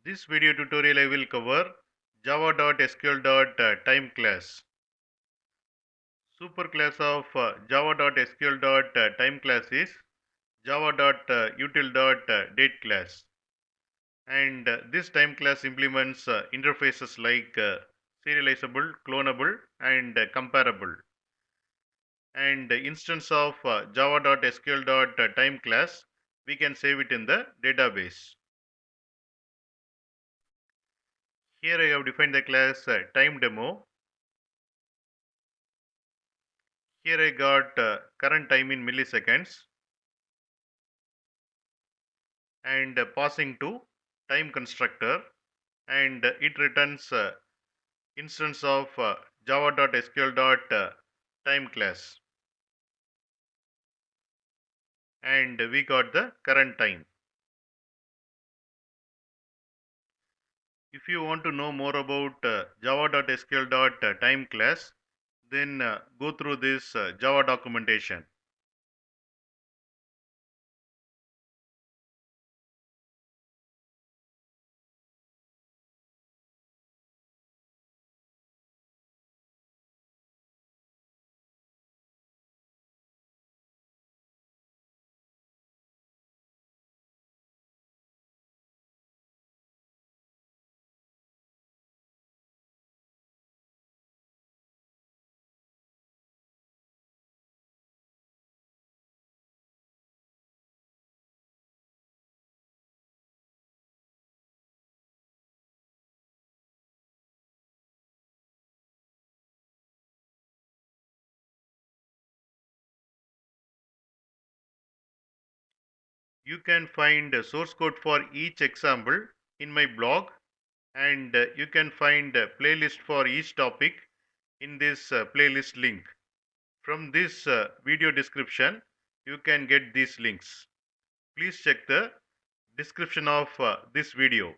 This video tutorial I will cover java.sql.time class. Superclass of java.sql.time class is java.util.date class. And this time class implements interfaces like serializable, clonable, and comparable. And instance of java.sql.time class, we can save it in the database. Here I have defined the class time demo. Here I got current time in milliseconds and passing to time constructor, and it returns instance of java.sql.time class, and we got the current time. If you want to know more about java.sql.time class, then go through this Java documentation. You can find source code for each example in my blog, and you can find a playlist for each topic in this playlist link. From this video description, you can get these links. Please check the description of this video.